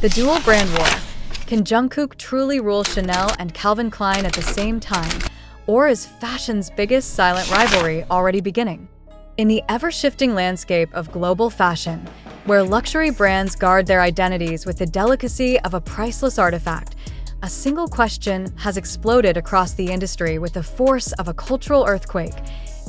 The dual brand war. Can Jungkook truly rule Chanel and Calvin Klein at the same time, or is fashion's biggest silent rivalry already beginning? In the ever-shifting landscape of global fashion, where luxury brands guard their identities with the delicacy of a priceless artifact, a single question has exploded across the industry with the force of a cultural earthquake.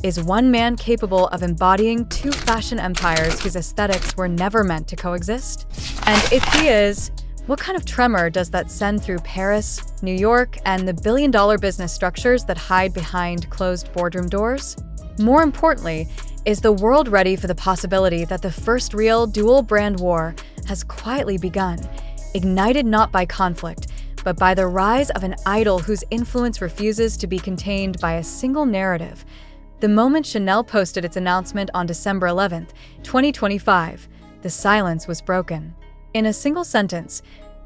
Is one man capable of embodying two fashion empires whose aesthetics were never meant to coexist? And if he is, what kind of tremor does that send through Paris, New York, and the billion-dollar business structures that hide behind closed boardroom doors? More importantly, is the world ready for the possibility that the first real dual-brand war has quietly begun, ignited not by conflict, but by the rise of an idol whose influence refuses to be contained by a single narrative? The moment Chanel posted its announcement on December 11, 2025, the silence was broken. In a single sentence,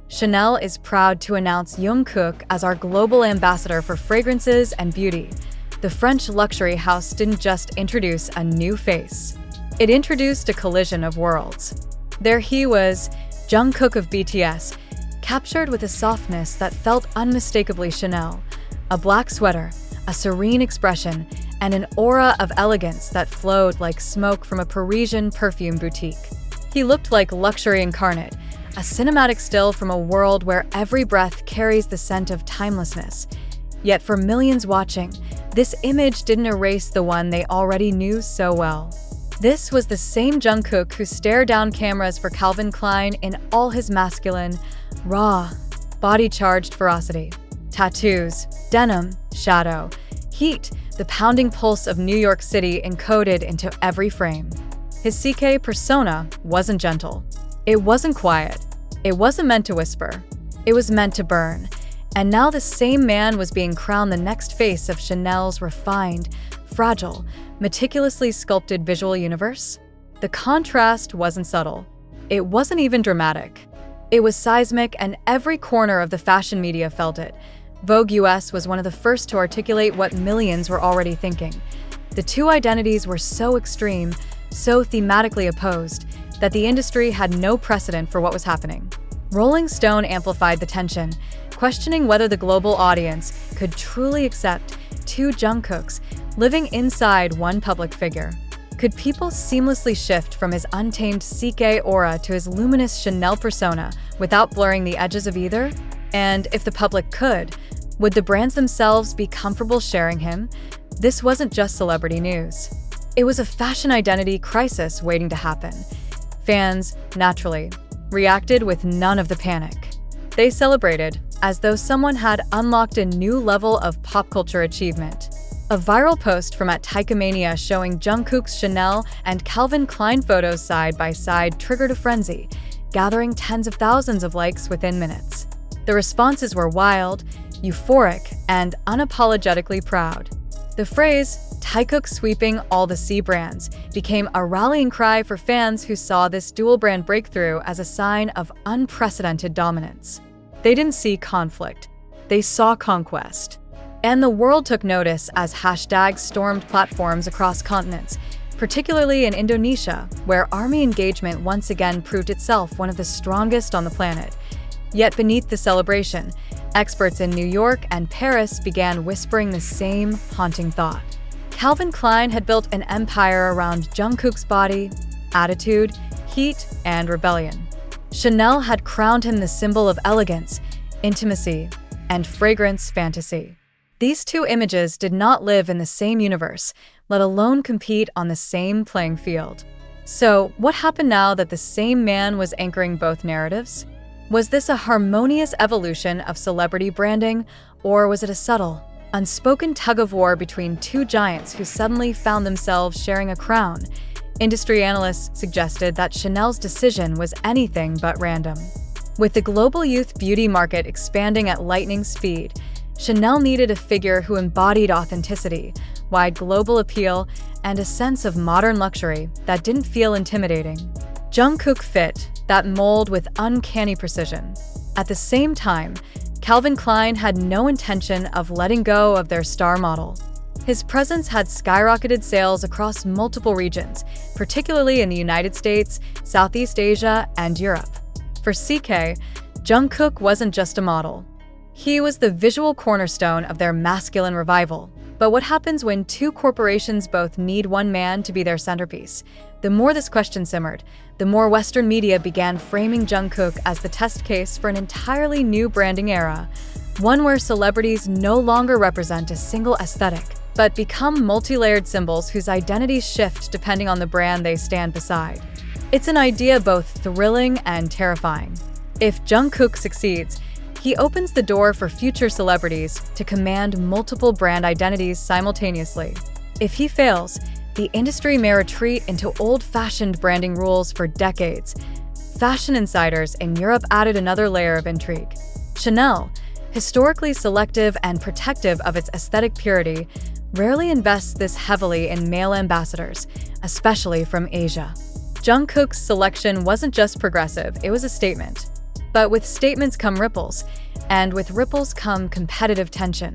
Chanel is proud to announce Jungkook as our global ambassador for fragrances and beauty. The French luxury house didn't just introduce a new face. It introduced a collision of worlds. There he was, Jungkook of BTS, captured with a softness that felt unmistakably Chanel, a black sweater, a serene expression, and an aura of elegance that flowed like smoke from a Parisian perfume boutique. He looked like luxury incarnate, a cinematic still from a world where every breath carries the scent of timelessness. Yet for millions watching, this image didn't erase the one they already knew so well. This was the same Jungkook who stared down cameras for Calvin Klein in all his masculine, raw, body-charged ferocity. Tattoos, denim, shadow, heat, the pounding pulse of New York City encoded into every frame. His CK persona wasn't gentle. It wasn't quiet. It wasn't meant to whisper. It was meant to burn. And now the same man was being crowned the next face of Chanel's refined, fragile, meticulously sculpted visual universe. The contrast wasn't subtle. It wasn't even dramatic. It was seismic, and every corner of the fashion media felt it. Vogue US was one of the first to articulate what millions were already thinking. The two identities were so extreme, so thematically opposed, that the industry had no precedent for what was happening. Rolling Stone amplified the tension, questioning whether the global audience could truly accept two Jungkooks living inside one public figure. Could people seamlessly shift from his untamed CK aura to his luminous Chanel persona without blurring the edges of either? And if the public could, would the brands themselves be comfortable sharing him? This wasn't just celebrity news. It was a fashion identity crisis waiting to happen. Fans, naturally, reacted with none of the panic. They celebrated, as though someone had unlocked a new level of pop culture achievement. A viral post from @Taehyung showing Jungkook's Chanel and Calvin Klein photos side by side triggered a frenzy, gathering tens of thousands of likes within minutes. The responses were wild, euphoric, and unapologetically proud. The phrase, "Taehyung sweeping all the C brands," became a rallying cry for fans who saw this dual-brand breakthrough as a sign of unprecedented dominance. They didn't see conflict. They saw conquest. And the world took notice as hashtags stormed platforms across continents, particularly in Indonesia, where army engagement once again proved itself one of the strongest on the planet. Yet beneath the celebration, experts in New York and Paris began whispering the same haunting thought. Calvin Klein had built an empire around Jungkook's body, attitude, heat, and rebellion. Chanel had crowned him the symbol of elegance, intimacy, and fragrance fantasy. These two images did not live in the same universe, let alone compete on the same playing field. So, what happened now that the same man was anchoring both narratives? Was this a harmonious evolution of celebrity branding, or was it a subtle, unspoken tug-of-war between two giants who suddenly found themselves sharing a crown? Industry analysts suggested that Chanel's decision was anything but random. With the global youth beauty market expanding at lightning speed, Chanel needed a figure who embodied authenticity, wide global appeal, and a sense of modern luxury that didn't feel intimidating. Jungkook fit that mold with uncanny precision. At the same time, Calvin Klein had no intention of letting go of their star model. His presence had skyrocketed sales across multiple regions, particularly in the United States, Southeast Asia, and Europe. For CK, Jungkook wasn't just a model. He was the visual cornerstone of their masculine revival. But what happens when two corporations both need one man to be their centerpiece? The more this question simmered, the more Western media began framing Jungkook as the test case for an entirely new branding era, one where celebrities no longer represent a single aesthetic, but become multi-layered symbols whose identities shift depending on the brand they stand beside. It's an idea both thrilling and terrifying. If Jungkook succeeds, he opens the door for future celebrities to command multiple brand identities simultaneously. If he fails, the industry may retreat into old-fashioned branding rules for decades. Fashion insiders in Europe added another layer of intrigue. Chanel, historically selective and protective of its aesthetic purity, rarely invests this heavily in male ambassadors, especially from Asia. Jungkook's selection wasn't just progressive, it was a statement. But with statements come ripples, and with ripples come competitive tension.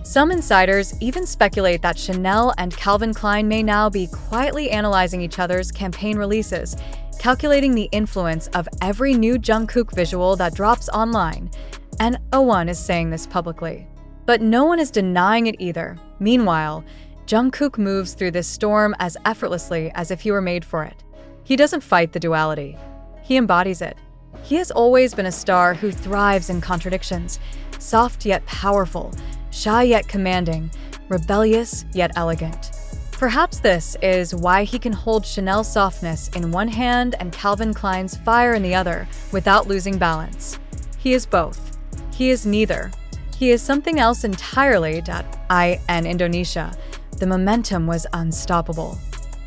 Some insiders even speculate that Chanel and Calvin Klein may now be quietly analyzing each other's campaign releases, calculating the influence of every new Jungkook visual that drops online. And O1 is saying this publicly. But no one is denying it either. Meanwhile, Jungkook moves through this storm as effortlessly as if he were made for it. He doesn't fight the duality. He embodies it. He has always been a star who thrives in contradictions, soft yet powerful, shy yet commanding, rebellious yet elegant. Perhaps this is why he can hold Chanel's softness in one hand and Calvin Klein's fire in the other without losing balance. He is both. He is neither. He is something else entirely. In Indonesia, the momentum was unstoppable.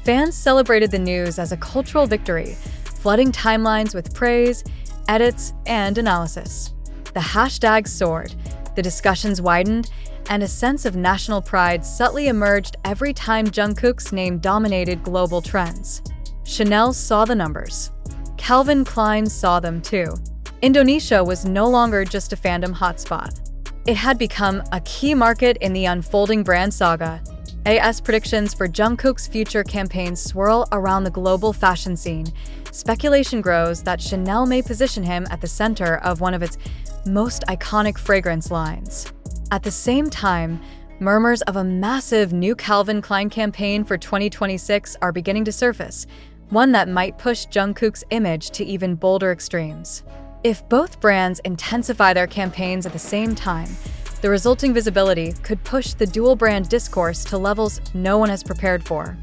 Fans celebrated the news as a cultural victory, flooding timelines with praise, edits, and analysis. The hashtags soared, the discussions widened, and a sense of national pride subtly emerged every time Jungkook's name dominated global trends. Chanel saw the numbers. Calvin Klein saw them too. Indonesia was no longer just a fandom hotspot. It had become a key market in the unfolding brand saga. As predictions for Jungkook's future campaigns swirl around the global fashion scene, speculation grows that Chanel may position him at the center of one of its most iconic fragrance lines. At the same time, murmurs of a massive new Calvin Klein campaign for 2026 are beginning to surface, one that might push Jungkook's image to even bolder extremes. If both brands intensify their campaigns at the same time, the resulting visibility could push the dual-brand discourse to levels no one has prepared for.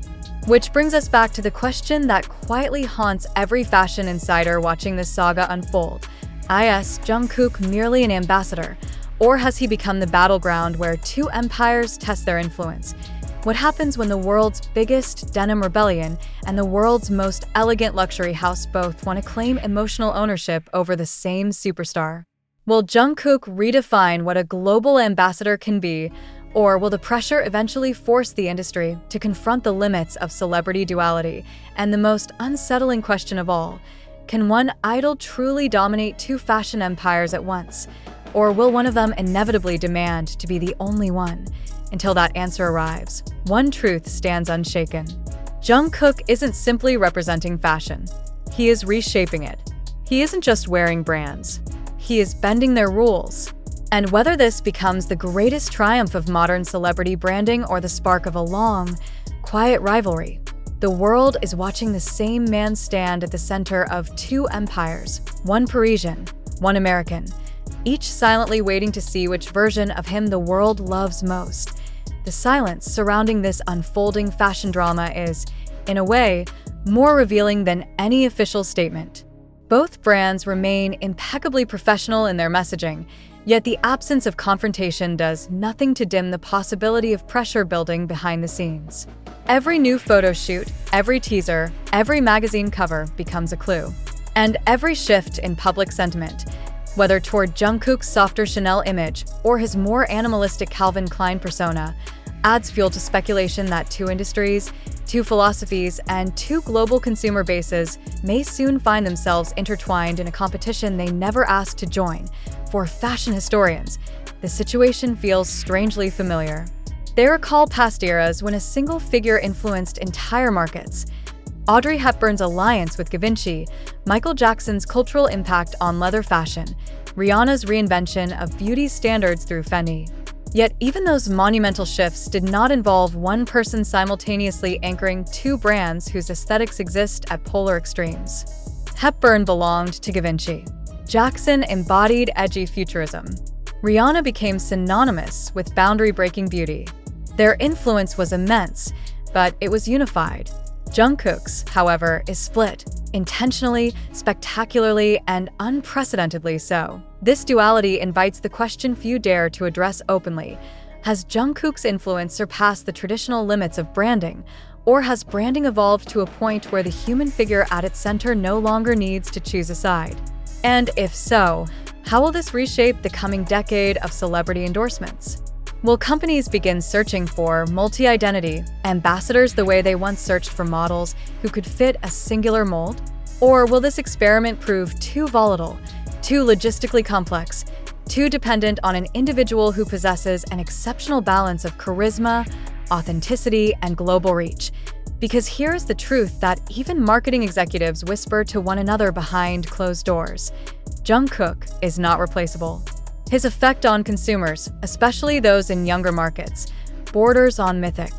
Which brings us back to the question that quietly haunts every fashion insider watching this saga unfold. Is Jungkook merely an ambassador, or has he become the battleground where two empires test their influence? What happens when the world's biggest denim rebellion and the world's most elegant luxury house both want to claim emotional ownership over the same superstar? Will Jungkook redefine what a global ambassador can be, or will the pressure eventually force the industry to confront the limits of celebrity duality? And the most unsettling question of all, can one idol truly dominate two fashion empires at once? Or will one of them inevitably demand to be the only one? Until that answer arrives, one truth stands unshaken. Jungkook isn't simply representing fashion. He is reshaping it. He isn't just wearing brands. He is bending their rules. And whether this becomes the greatest triumph of modern celebrity branding or the spark of a long, quiet rivalry, the world is watching the same man stand at the center of two empires, one Parisian, one American, each silently waiting to see which version of him the world loves most. The silence surrounding this unfolding fashion drama is, in a way, more revealing than any official statement. Both brands remain impeccably professional in their messaging, yet the absence of confrontation does nothing to dim the possibility of pressure building behind the scenes. Every new photo shoot, every teaser, every magazine cover becomes a clue. And every shift in public sentiment, whether toward Jungkook's softer Chanel image or his more animalistic Calvin Klein persona, adds fuel to speculation that two industries, two philosophies, and two global consumer bases may soon find themselves intertwined in a competition they never asked to join. For fashion historians, the situation feels strangely familiar. They recall past eras when a single figure influenced entire markets. Audrey Hepburn's alliance with Givenchy, Michael Jackson's cultural impact on leather fashion, Rihanna's reinvention of beauty standards through Fenty. Yet even those monumental shifts did not involve one person simultaneously anchoring two brands whose aesthetics exist at polar extremes. Hepburn belonged to Givenchy. Jackson embodied edgy futurism. Rihanna became synonymous with boundary-breaking beauty. Their influence was immense, but it was unified. Jungkook's, however, is split, intentionally, spectacularly, and unprecedentedly so. This duality invites the question few dare to address openly. Has Jungkook's influence surpassed the traditional limits of branding, or has branding evolved to a point where the human figure at its center no longer needs to choose a side? And if so, how will this reshape the coming decade of celebrity endorsements? Will companies begin searching for multi-identity ambassadors the way they once searched for models who could fit a singular mold? Or will this experiment prove too volatile, too logistically complex, too dependent on an individual who possesses an exceptional balance of charisma, authenticity, and global reach? Because here's the truth that even marketing executives whisper to one another behind closed doors: Jungkook is not replaceable. His effect on consumers, especially those in younger markets, borders on mythic.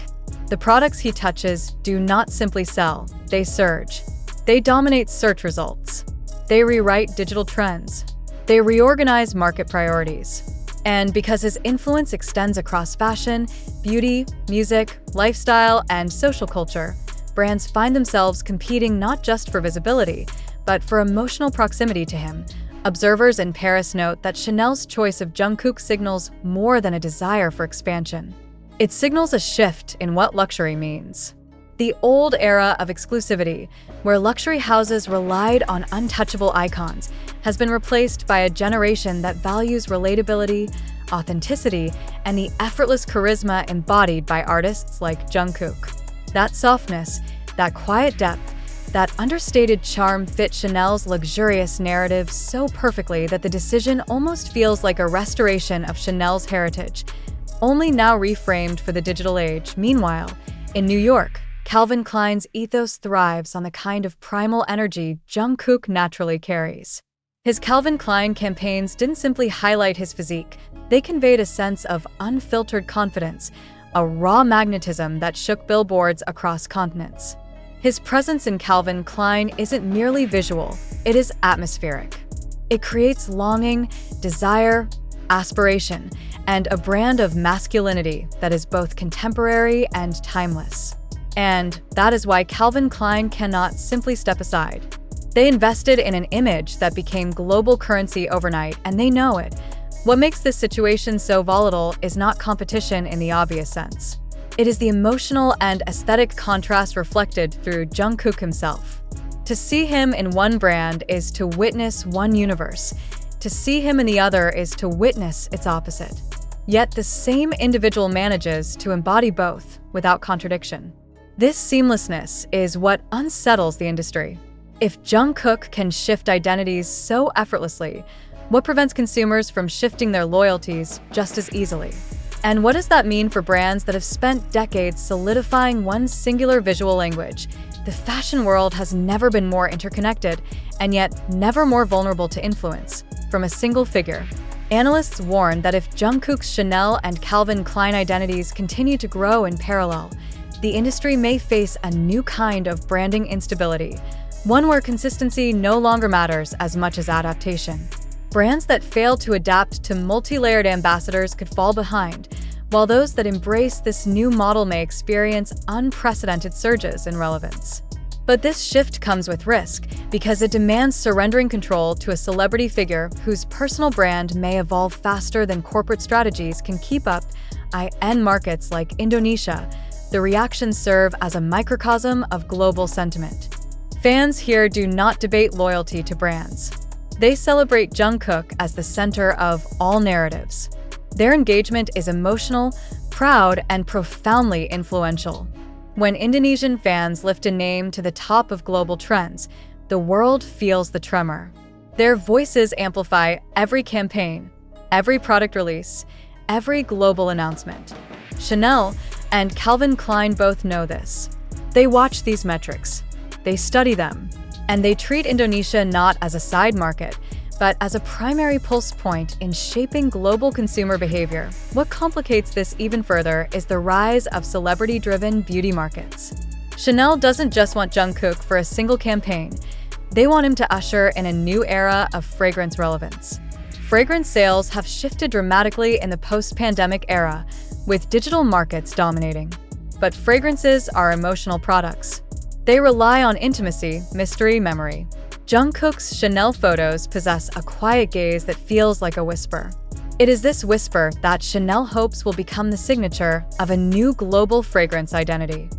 The products he touches do not simply sell, they surge. They dominate search results. They rewrite digital trends. They reorganize market priorities. And because his influence extends across fashion, beauty, music, lifestyle, and social culture, brands find themselves competing not just for visibility, but for emotional proximity to him. Observers in Paris note that Chanel's choice of Jungkook signals more than a desire for expansion. It signals a shift in what luxury means. The old era of exclusivity, where luxury houses relied on untouchable icons, has been replaced by a generation that values relatability, authenticity, and the effortless charisma embodied by artists like Jungkook. That softness, that quiet depth, that understated charm fit Chanel's luxurious narrative so perfectly that the decision almost feels like a restoration of Chanel's heritage, only now reframed for the digital age. Meanwhile, in New York, Calvin Klein's ethos thrives on the kind of primal energy Jungkook naturally carries. His Calvin Klein campaigns didn't simply highlight his physique, they conveyed a sense of unfiltered confidence, a raw magnetism that shook billboards across continents. His presence in Calvin Klein isn't merely visual, it is atmospheric. It creates longing, desire, aspiration, and a brand of masculinity that is both contemporary and timeless. And that is why Calvin Klein cannot simply step aside. They invested in an image that became global currency overnight, and they know it. What makes this situation so volatile is not competition in the obvious sense. It is the emotional and aesthetic contrast reflected through Jungkook himself. To see him in one brand is to witness one universe. To see him in the other is to witness its opposite. Yet the same individual manages to embody both without contradiction. This seamlessness is what unsettles the industry. If Jungkook can shift identities so effortlessly, what prevents consumers from shifting their loyalties just as easily? And what does that mean for brands that have spent decades solidifying one singular visual language? The fashion world has never been more interconnected, and yet never more vulnerable to influence from a single figure. Analysts warn that if Jungkook's Chanel and Calvin Klein identities continue to grow in parallel, the industry may face a new kind of branding instability, one where consistency no longer matters as much as adaptation. Brands that fail to adapt to multi-layered ambassadors could fall behind, while those that embrace this new model may experience unprecedented surges in relevance. But this shift comes with risk, because it demands surrendering control to a celebrity figure whose personal brand may evolve faster than corporate strategies can keep up. In markets like Indonesia, the reactions serve as a microcosm of global sentiment. Fans here do not debate loyalty to brands. They celebrate Jungkook as the center of all narratives. Their engagement is emotional, proud, and profoundly influential. When Indonesian fans lift a name to the top of global trends, the world feels the tremor. Their voices amplify every campaign, every product release, every global announcement. Chanel and Calvin Klein both know this. They watch these metrics. they study them. And they treat Indonesia not as a side market, but as a primary pulse point in shaping global consumer behavior. What complicates this even further is the rise of celebrity-driven beauty markets. Chanel doesn't just want Jungkook for a single campaign. They want him to usher in a new era of fragrance relevance. Fragrance sales have shifted dramatically in the post-pandemic era, with digital markets dominating. But fragrances are emotional products. They rely on intimacy, mystery, memory. Jungkook's Chanel photos possess a quiet gaze that feels like a whisper. It is this whisper that Chanel hopes will become the signature of a new global fragrance identity.